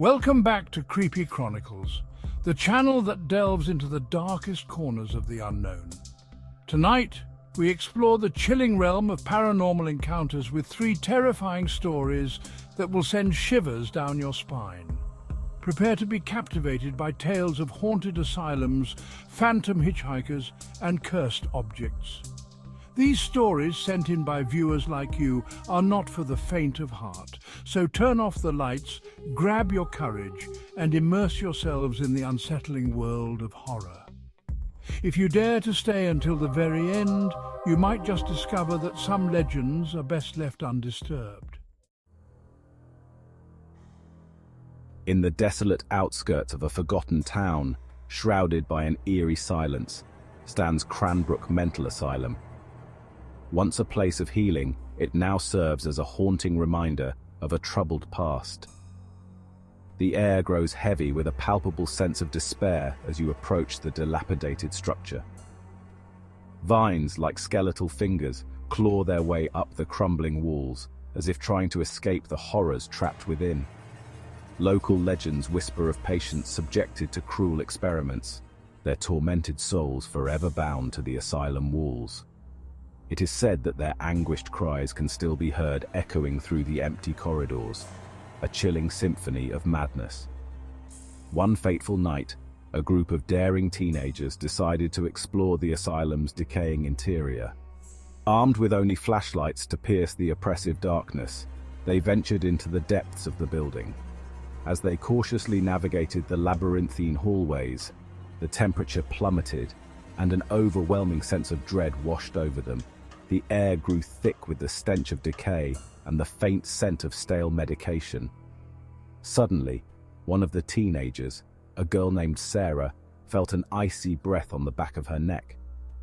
Welcome back to Creepy Chronicles, the channel that delves into the darkest corners of the unknown. Tonight, we explore the chilling realm of paranormal encounters with 3 terrifying stories that will send shivers down your spine. Prepare to be captivated by tales of haunted asylums, phantom hitchhikers, and cursed objects. These stories, sent in by viewers like you, are not for the faint of heart. So turn off the lights, grab your courage, and immerse yourselves in the unsettling world of horror. If you dare to stay until the very end, you might just discover that some legends are best left undisturbed. In the desolate outskirts of a forgotten town, shrouded by an eerie silence, stands Cranbrook Mental Asylum. Once a place of healing, it now serves as a haunting reminder of a troubled past. The air grows heavy with a palpable sense of despair as you approach the dilapidated structure. Vines, like skeletal fingers, claw their way up the crumbling walls, as if trying to escape the horrors trapped within. Local legends whisper of patients subjected to cruel experiments, their tormented souls forever bound to the asylum walls. It is said that their anguished cries can still be heard echoing through the empty corridors, a chilling symphony of madness. One fateful night, a group of daring teenagers decided to explore the asylum's decaying interior. Armed with only flashlights to pierce the oppressive darkness, they ventured into the depths of the building. As they cautiously navigated the labyrinthine hallways, the temperature plummeted, and an overwhelming sense of dread washed over them. The air grew thick with the stench of decay and the faint scent of stale medication. Suddenly, one of the teenagers, a girl named Sarah, felt an icy breath on the back of her neck.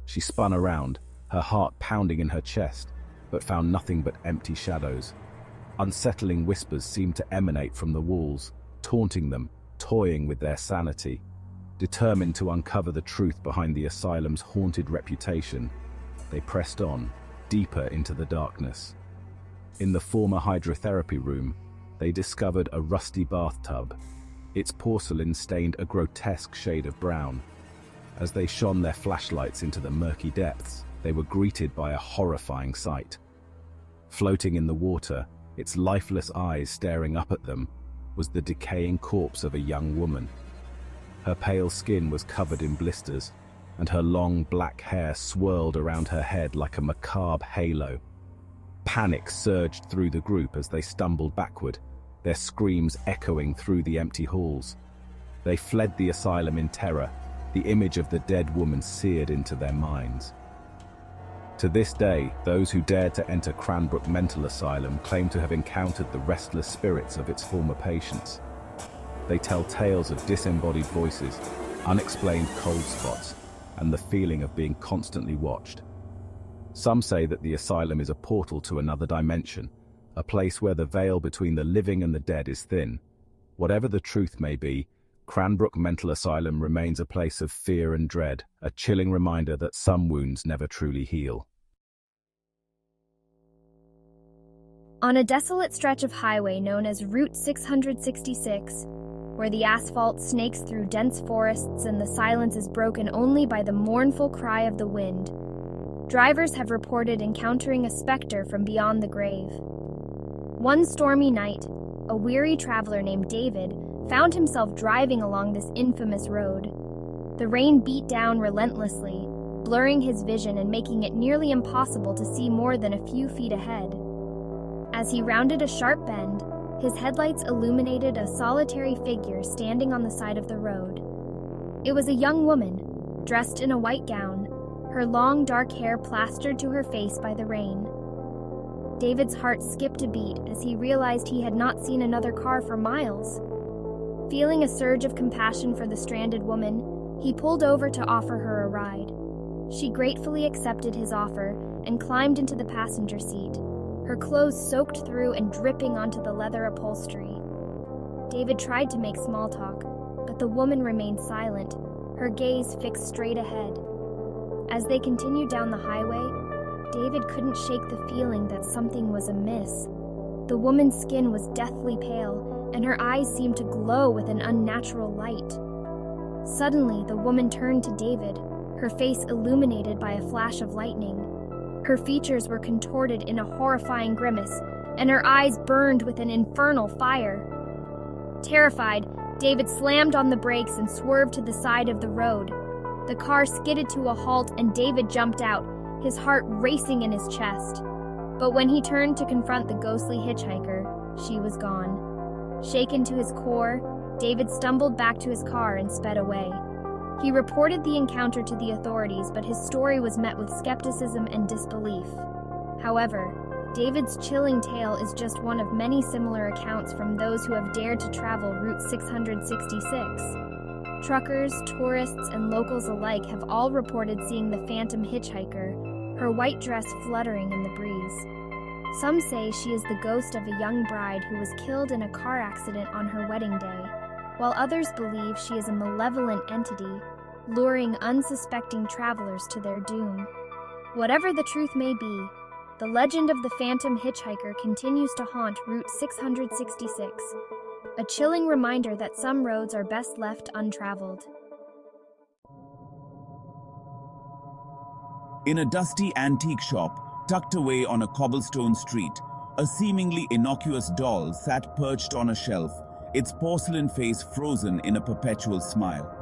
She spun around, her heart pounding in her chest, but found nothing but empty shadows. Unsettling whispers seemed to emanate from the walls, taunting them, toying with their sanity. Determined to uncover the truth behind the asylum's haunted reputation, they pressed on, deeper into the darkness. In the former hydrotherapy room, they discovered a rusty bathtub. Its porcelain stained a grotesque shade of brown. As they shone their flashlights into the murky depths, they were greeted by a horrifying sight. Floating in the water, its lifeless eyes staring up at them, was the decaying corpse of a young woman. Her pale skin was covered in blisters, and her long black hair swirled around her head like a macabre halo. Panic surged through the group as they stumbled backward, their screams echoing through the empty halls. They fled the asylum in terror, the image of the dead woman seared into their minds. To this day, those who dared to enter Cranbrook Mental Asylum claim to have encountered the restless spirits of its former patients. They tell tales of disembodied voices, unexplained cold spots, and the feeling of being constantly watched. Some say that the asylum is a portal to another dimension, a place where the veil between the living and the dead is thin. Whatever the truth may be, Cranbrook Mental Asylum remains a place of fear and dread, a chilling reminder that some wounds never truly heal. On a desolate stretch of highway known as Route 666, where the asphalt snakes through dense forests and the silence is broken only by the mournful cry of the wind, drivers have reported encountering a specter from beyond the grave. One stormy night, a weary traveler named David found himself driving along this infamous road. The rain beat down relentlessly, blurring his vision and making it nearly impossible to see more than a few feet ahead. As he rounded a sharp bend, his headlights illuminated a solitary figure standing on the side of the road. It was a young woman, dressed in a white gown, her long dark hair plastered to her face by the rain. David's heart skipped a beat as he realized he had not seen another car for miles. Feeling a surge of compassion for the stranded woman, he pulled over to offer her a ride. She gratefully accepted his offer and climbed into the passenger seat, her clothes soaked through and dripping onto the leather upholstery. David tried to make small talk, but the woman remained silent, her gaze fixed straight ahead. As they continued down the highway, David couldn't shake the feeling that something was amiss. The woman's skin was deathly pale, and her eyes seemed to glow with an unnatural light. Suddenly, the woman turned to David, her face illuminated by a flash of lightning. Her features were contorted in a horrifying grimace, and her eyes burned with an infernal fire. Terrified, David slammed on the brakes and swerved to the side of the road. The car skidded to a halt and David jumped out, his heart racing in his chest. But when he turned to confront the ghostly hitchhiker, she was gone. Shaken to his core, David stumbled back to his car and sped away. He reported the encounter to the authorities, but his story was met with skepticism and disbelief. However, David's chilling tale is just one of many similar accounts from those who have dared to travel Route 666. Truckers, tourists, and locals alike have all reported seeing the phantom hitchhiker, her white dress fluttering in the breeze. Some say she is the ghost of a young bride who was killed in a car accident on her wedding day, while others believe she is a malevolent entity, luring unsuspecting travelers to their doom. Whatever the truth may be, the legend of the phantom hitchhiker continues to haunt Route 666, a chilling reminder that some roads are best left untraveled. In a dusty antique shop, tucked away on a cobblestone street, a seemingly innocuous doll sat perched on a shelf, its porcelain face frozen in a perpetual smile.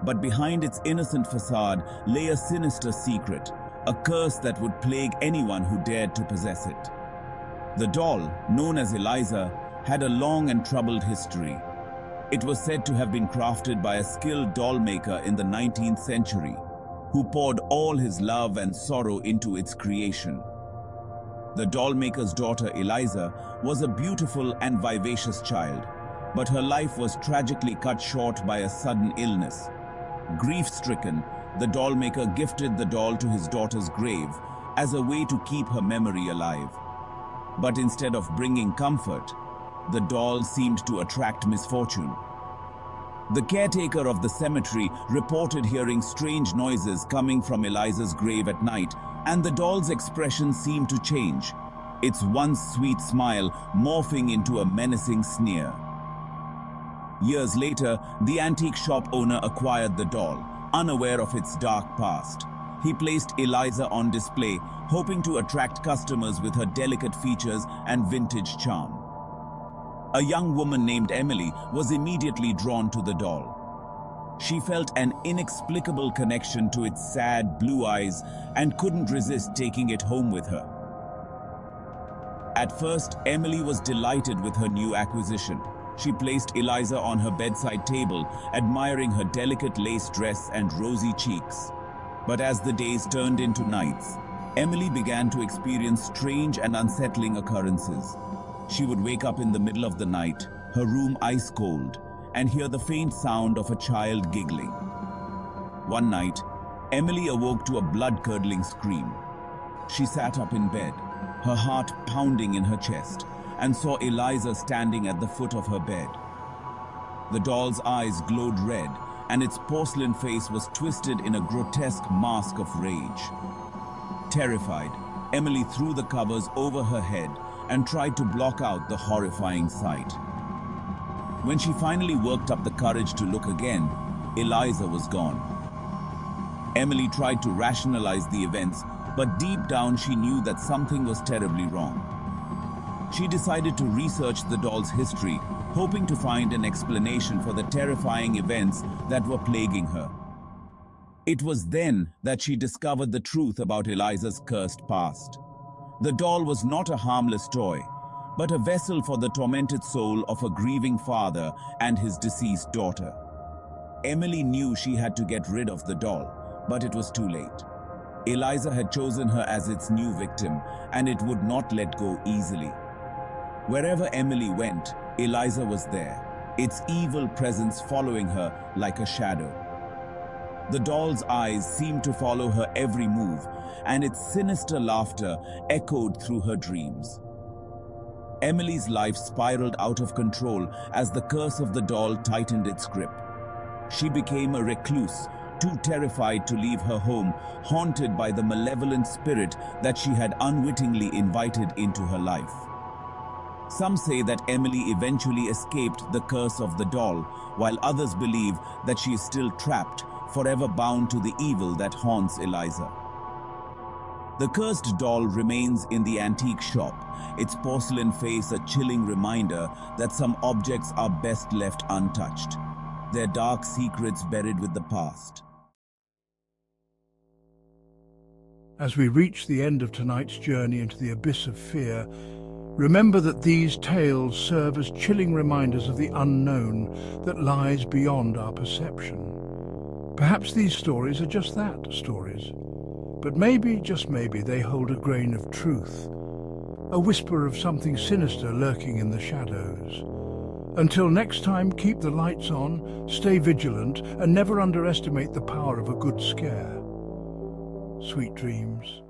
But behind its innocent facade lay a sinister secret, a curse that would plague anyone who dared to possess it. The doll, known as Eliza, had a long and troubled history. It was said to have been crafted by a skilled doll maker in the 19th century, who poured all his love and sorrow into its creation. The doll maker's daughter Eliza was a beautiful and vivacious child, but her life was tragically cut short by a sudden illness. Grief-stricken, the doll maker gifted the doll to his daughter's grave as a way to keep her memory alive. But instead of bringing comfort, the doll seemed to attract misfortune. The caretaker of the cemetery reported hearing strange noises coming from Eliza's grave at night, and the doll's expression seemed to change, its once sweet smile morphing into a menacing sneer. Years later, the antique shop owner acquired the doll, unaware of its dark past. He placed Eliza on display, hoping to attract customers with her delicate features and vintage charm. A young woman named Emily was immediately drawn to the doll. She felt an inexplicable connection to its sad blue eyes and couldn't resist taking it home with her. At first, Emily was delighted with her new acquisition. She placed Eliza on her bedside table, admiring her delicate lace dress and rosy cheeks. But as the days turned into nights, Emily began to experience strange and unsettling occurrences. She would wake up in the middle of the night, her room ice cold, and hear the faint sound of a child giggling. One night, Emily awoke to a blood-curdling scream. She sat up in bed, her heart pounding in her chest, and saw Eliza standing at the foot of her bed. The doll's eyes glowed red, and its porcelain face was twisted in a grotesque mask of rage. Terrified, Emily threw the covers over her head and tried to block out the horrifying sight. When she finally worked up the courage to look again, Eliza was gone. Emily tried to rationalize the events, but deep down she knew that something was terribly wrong. She decided to research the doll's history, hoping to find an explanation for the terrifying events that were plaguing her. It was then that she discovered the truth about Eliza's cursed past. The doll was not a harmless toy, but a vessel for the tormented soul of a grieving father and his deceased daughter. Emily knew she had to get rid of the doll, but it was too late. Eliza had chosen her as its new victim, and it would not let go easily. Wherever Emily went, Eliza was there, its evil presence following her like a shadow. The doll's eyes seemed to follow her every move, and its sinister laughter echoed through her dreams. Emily's life spiraled out of control as the curse of the doll tightened its grip. She became a recluse, too terrified to leave her home, haunted by the malevolent spirit that she had unwittingly invited into her life. Some say that Emily eventually escaped the curse of the doll, while others believe that she is still trapped, forever bound to the evil that haunts Eliza. The cursed doll remains in the antique shop, its porcelain face a chilling reminder that some objects are best left untouched, their dark secrets buried with the past. As we reach the end of tonight's journey into the abyss of fear, remember that these tales serve as chilling reminders of the unknown that lies beyond our perception. Perhaps these stories are just that, stories. But maybe, just maybe, they hold a grain of truth, a whisper of something sinister lurking in the shadows. Until next time, keep the lights on, stay vigilant, and never underestimate the power of a good scare. Sweet dreams.